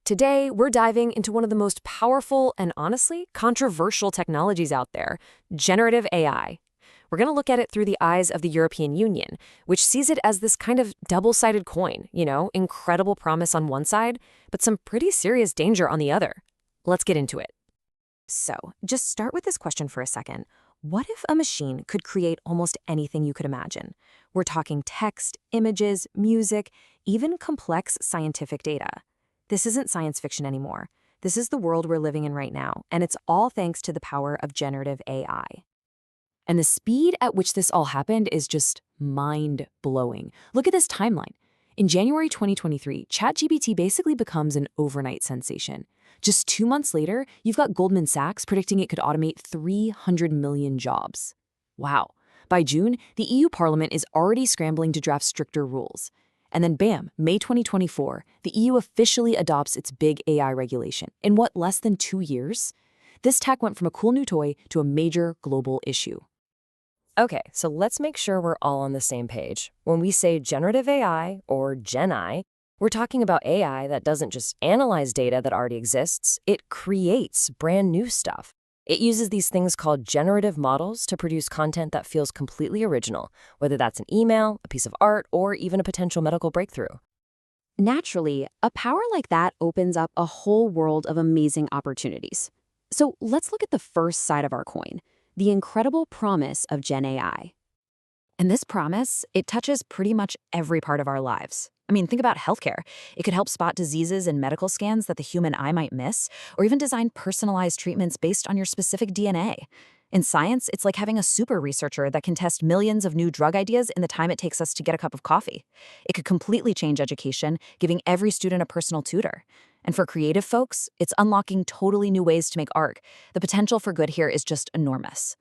Today, we're diving into one of the most powerful and honestly controversial technologies out there, generative AI. We're going to look at it through the eyes of the European Union, which sees it as this kind of double-sided coin, incredible promise on one side, but some pretty serious danger on the other. Let's get into it. So, just start with this question for a second. What if a machine could create almost anything you could imagine? We're talking text, images, music, even complex scientific data. This isn't science fiction anymore. This is the world we're living in right now, and it's all thanks to the power of generative AI. And the speed at which this all happened is just mind-blowing. Look at this timeline. In January 2023, ChatGPT basically becomes an overnight sensation. Just 2 months later, you've got Goldman Sachs predicting it could automate 300 million jobs. Wow. By June, the EU Parliament is already scrambling to draft stricter rules. And then bam, May 2024, the EU officially adopts its big AI regulation. In what, less than 2 years? This tech went from a cool new toy to a major global issue. Okay, so let's make sure we're all on the same page. When we say generative AI or GenAI, we're talking about AI that doesn't just analyze data that already exists, it creates brand new stuff. It uses these things called generative models to produce content that feels completely original, whether that's an email, a piece of art, or even a potential medical breakthrough. Naturally, a power like that opens up a whole world of amazing opportunities. So let's look at the first side of our coin, the incredible promise of GenAI. And this promise, it touches pretty much every part of our lives. I mean, think about healthcare. It could help spot diseases in medical scans that the human eye might miss, or even design personalized treatments based on your specific DNA. In science, it's like having a super researcher that can test millions of new drug ideas in the time it takes us to get a cup of coffee. It could completely change education, giving every student a personal tutor. And for creative folks, it's unlocking totally new ways to make art. The potential for good here is just enormous.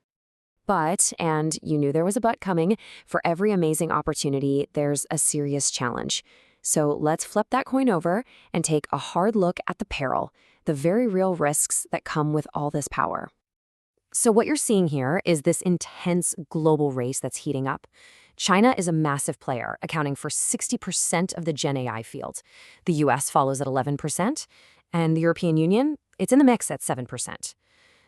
But, and you knew there was a but coming, for every amazing opportunity, there's a serious challenge. So let's flip that coin over and take a hard look at the peril, the very real risks that come with all this power. So what you're seeing here is this intense global race that's heating up. China is a massive player, accounting for 60% of the GenAI field. The US follows at 11%, and the European Union, it's in the mix at 7%.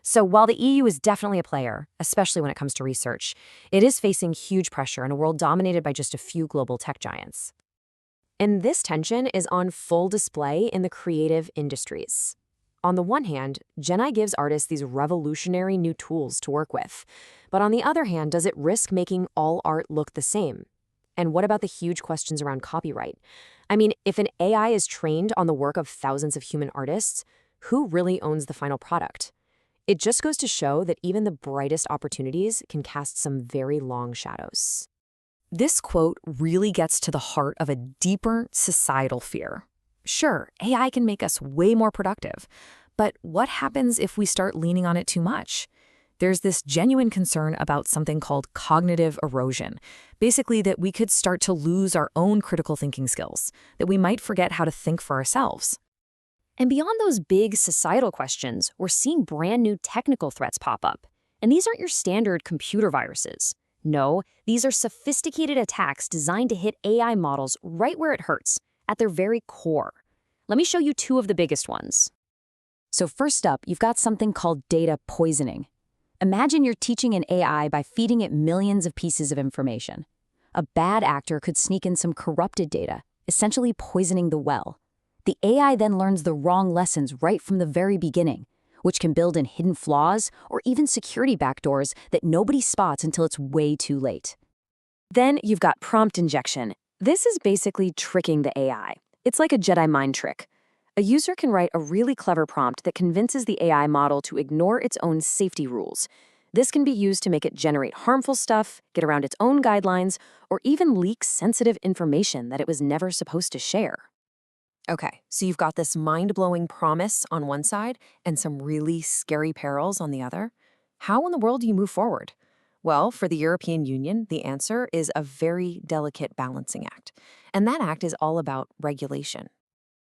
So while the EU is definitely a player, especially when it comes to research, it is facing huge pressure in a world dominated by just a few global tech giants. And this tension is on full display in the creative industries. On the one hand, GenAI gives artists these revolutionary new tools to work with. But on the other hand, does it risk making all art look the same? And what about the huge questions around copyright? I mean, if an AI is trained on the work of thousands of human artists, who really owns the final product? It just goes to show that even the brightest opportunities can cast some very long shadows. This quote really gets to the heart of a deeper societal fear. Sure, AI can make us way more productive, but what happens if we start leaning on it too much? There's this genuine concern about something called cognitive erosion. Basically, that we could start to lose our own critical thinking skills, that we might forget how to think for ourselves. And beyond those big societal questions, we're seeing brand new technical threats pop up. And these aren't your standard computer viruses. No, these are sophisticated attacks designed to hit AI models right where it hurts, at their very core. Let me show you two of the biggest ones. So first up, you've got something called data poisoning. Imagine you're teaching an AI by feeding it millions of pieces of information. A bad actor could sneak in some corrupted data, essentially poisoning the well. The AI then learns the wrong lessons right from the very beginning, which can build in hidden flaws or even security backdoors that nobody spots until it's way too late. Then you've got prompt injection. This is basically tricking the AI. It's like a Jedi mind trick. A user can write a really clever prompt that convinces the AI model to ignore its own safety rules. This can be used to make it generate harmful stuff, get around its own guidelines, or even leak sensitive information that it was never supposed to share. Okay, so you've got this mind-blowing promise on one side and some really scary perils on the other. How in the world do you move forward? Well, for the European Union, the answer is a very delicate balancing act. And that act is all about regulation.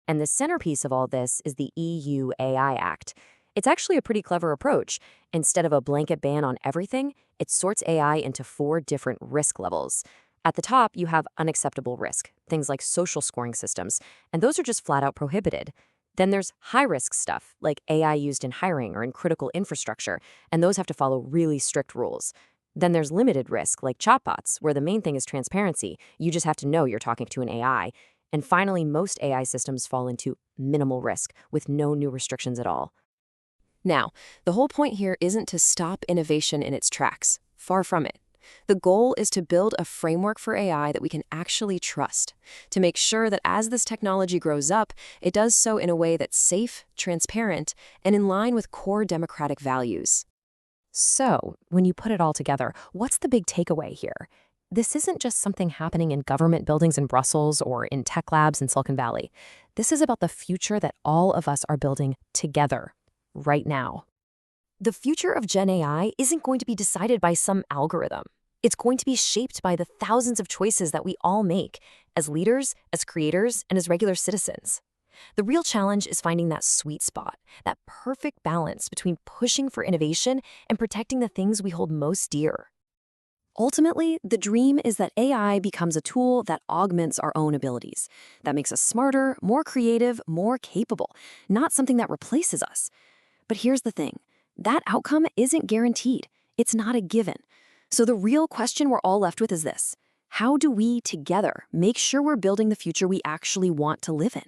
And the centerpiece of all this is the EU AI Act. It's actually a pretty clever approach. Instead of a blanket ban on everything, it sorts AI into 4 different risk levels. At the top, you have unacceptable risk, things like social scoring systems, and those are just flat out prohibited. Then there's high-risk stuff, like AI used in hiring or in critical infrastructure, and those have to follow really strict rules. Then there's limited risk, like chatbots, where the main thing is transparency. You just have to know you're talking to an AI. And finally, most AI systems fall into minimal risk, with no new restrictions at all. Now, the whole point here isn't to stop innovation in its tracks. Far from it. The goal is to build a framework for AI that we can actually trust, to make sure that as this technology grows up, it does so in a way that's safe, transparent, and in line with core democratic values. So, when you put it all together, what's the big takeaway here? This isn't just something happening in government buildings in Brussels or in tech labs in Silicon Valley. This is about the future that all of us are building together, right now. The future of Gen AI isn't going to be decided by some algorithm. It's going to be shaped by the thousands of choices that we all make as leaders, as creators, and as regular citizens. The real challenge is finding that sweet spot, that perfect balance between pushing for innovation and protecting the things we hold most dear. Ultimately, the dream is that AI becomes a tool that augments our own abilities, that makes us smarter, more creative, more capable, not something that replaces us. But here's the thing, that outcome isn't guaranteed. It's not a given. So the real question we're all left with is this: how do we, together, make sure we're building the future we actually want to live in?